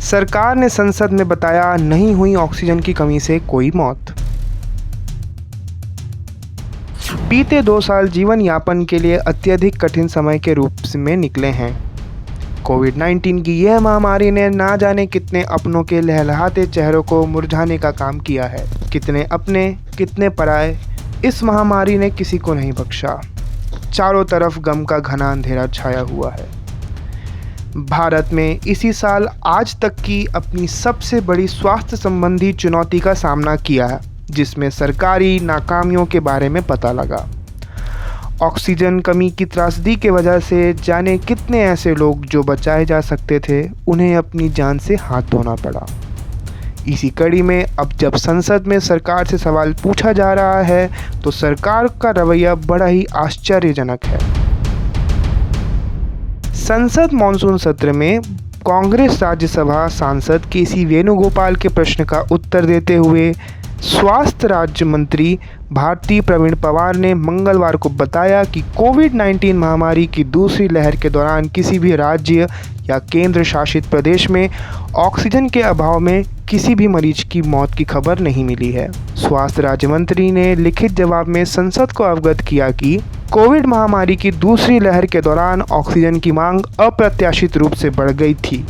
सरकार ने संसद में बताया नहीं हुई ऑक्सीजन की कमी से कोई मौत। बीते 2 साल जीवन यापन के लिए अत्यधिक कठिन समय के रूप में निकले हैं। कोविड-19 की यह महामारी ने ना जाने कितने अपनों के लहलहाते चेहरों को मुरझाने का काम किया है। कितने अपने, कितने पराए, इस महामारी ने किसी को नहीं बख्शा। चारों तरफ गम का घना अंधेरा छाया हुआ है। भारत में इसी साल आज तक की अपनी सबसे बड़ी स्वास्थ्य संबंधी चुनौती का सामना किया है, जिसमें सरकारी नाकामियों के बारे में पता लगा। ऑक्सीजन कमी की त्रासदी के वजह से जाने कितने ऐसे लोग जो बचाए जा सकते थे, उन्हें अपनी जान से हाथ धोना पड़ा। इसी कड़ी में अब जब संसद में सरकार से सवाल पूछा जा रहा है, तो सरकार का रवैया बड़ा ही आश्चर्यजनक है। संसद मानसून सत्र में कांग्रेस राज्यसभा सांसद केसी वेणुगोपाल के प्रश्न का उत्तर देते हुए स्वास्थ्य राज्य मंत्री भारती प्रवीण पवार ने मंगलवार को बताया कि कोविड-19 महामारी की दूसरी लहर के दौरान किसी भी राज्य या केंद्र शासित प्रदेश में ऑक्सीजन के अभाव में किसी भी मरीज की मौत की खबर नहीं मिली है। स्वास्थ्य राज्य मंत्री ने लिखित जवाब में संसद को अवगत किया कि कोविड महामारी की दूसरी लहर के दौरान ऑक्सीजन की मांग अप्रत्याशित रूप से बढ़ गई थी।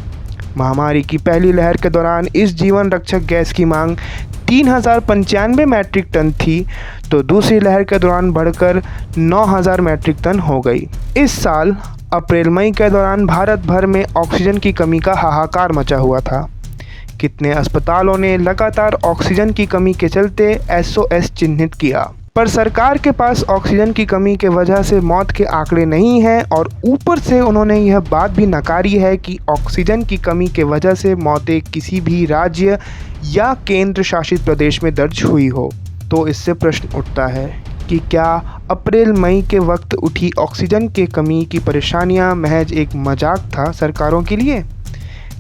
महामारी की पहली लहर के दौरान इस जीवन रक्षक गैस की मांग 3095 मैट्रिक टन थी, तो दूसरी लहर के दौरान बढ़कर 9000 मैट्रिक टन हो गई। इस साल अप्रैल मई के दौरान भारत भर में ऑक्सीजन की कमी का हाहाकार मचा हुआ था। कितने अस्पतालों ने लगातार ऑक्सीजन की कमी के चलते SOS चिन्हित किया, पर सरकार के पास ऑक्सीजन की कमी के वजह से मौत के आंकड़े नहीं हैं और ऊपर से उन्होंने यह बात भी नकारी है कि ऑक्सीजन की कमी के वजह से मौतें किसी भी राज्य या केंद्र शासित प्रदेश में दर्ज हुई हो। तो इससे प्रश्न उठता है कि क्या अप्रैल मई के वक्त उठी ऑक्सीजन की कमी की परेशानियां महज एक मजाक था सरकारों के लिए?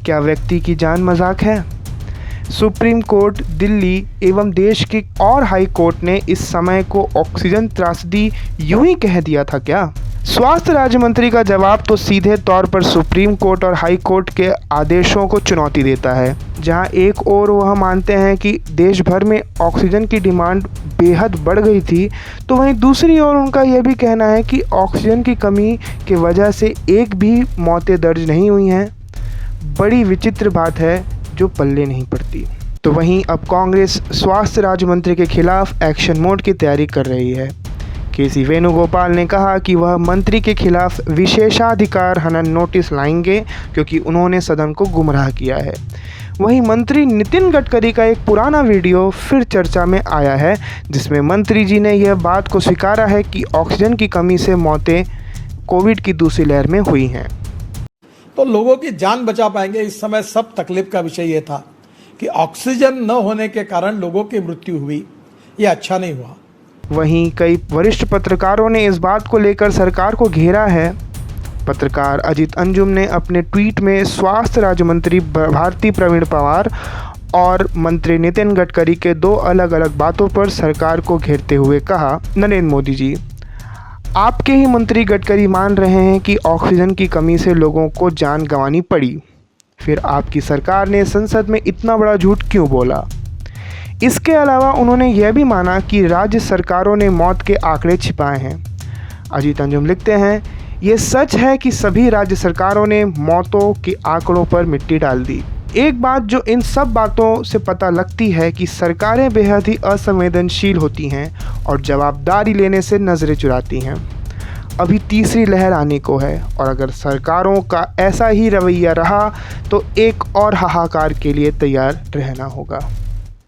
क्या व्यक्ति की जान मजाक है? सुप्रीम कोर्ट, दिल्ली एवं देश के और हाई कोर्ट ने इस समय को ऑक्सीजन त्रासदी यूं ही कह दिया था क्या? स्वास्थ्य राज्य मंत्री का जवाब तो सीधे तौर पर सुप्रीम कोर्ट और हाई कोर्ट के आदेशों को चुनौती देता है, जहां एक ओर वह मानते हैं कि देश भर में ऑक्सीजन की डिमांड बेहद बढ़ गई थी, तो वहीं दूसरी ओर उनका यह भी कहना है कि ऑक्सीजन की कमी के वजह से एक भी मौतें दर्ज नहीं हुई हैं। बड़ी विचित्र बात है जो पल्ले नहीं पड़ती। तो वहीं अब कांग्रेस स्वास्थ्य राज्य मंत्री के खिलाफ एक्शन मोड की तैयारी कर रही है। केसी वेणुगोपाल ने कहा कि वह मंत्री के खिलाफ विशेषाधिकार हनन नोटिस लाएंगे क्योंकि उन्होंने सदन को गुमराह किया है। वहीं मंत्री नितिन गडकरी का एक पुराना वीडियो फिर चर्चा में आया है, जिसमें मंत्री जी ने यह बात को स्वीकारा है कि ऑक्सीजन की कमी से मौतें कोविड की दूसरी लहर में हुई हैं। तो लोगों की जान बचा पाएंगे। इस समय सब तकलीफ का विषय ये था कि ऑक्सीजन न होने के कारण लोगों की मृत्यु हुई, ये अच्छा नहीं हुआ। वहीं कई वरिष्ठ पत्रकारों ने इस बात को लेकर सरकार को घेरा है। पत्रकार अजित अंजुम ने अपने ट्वीट में स्वास्थ्य राज्य मंत्री भारती प्रवीण पवार और मंत्री नितिन गडकरी के 2 अलग अलग बातों पर सरकार को घेरते हुए कहा, नरेंद्र मोदी जी, आपके ही मंत्री गडकरी मान रहे हैं कि ऑक्सीजन की कमी से लोगों को जान गंवानी पड़ी, फिर आपकी सरकार ने संसद में इतना बड़ा झूठ क्यों बोला? इसके अलावा उन्होंने यह भी माना कि राज्य सरकारों ने मौत के आंकड़े छिपाए हैं। अजीत अंजुम लिखते हैं, ये सच है कि सभी राज्य सरकारों ने मौतों के आंकड़ों पर मिट्टी डाल दी। एक बात जो इन सब बातों से पता लगती है कि सरकारें बेहद ही असंवेदनशील होती हैं और जवाबदारी लेने से नज़रें चुराती हैं। अभी तीसरी लहर आने को है और अगर सरकारों का ऐसा ही रवैया रहा तो एक और हाहाकार के लिए तैयार रहना होगा।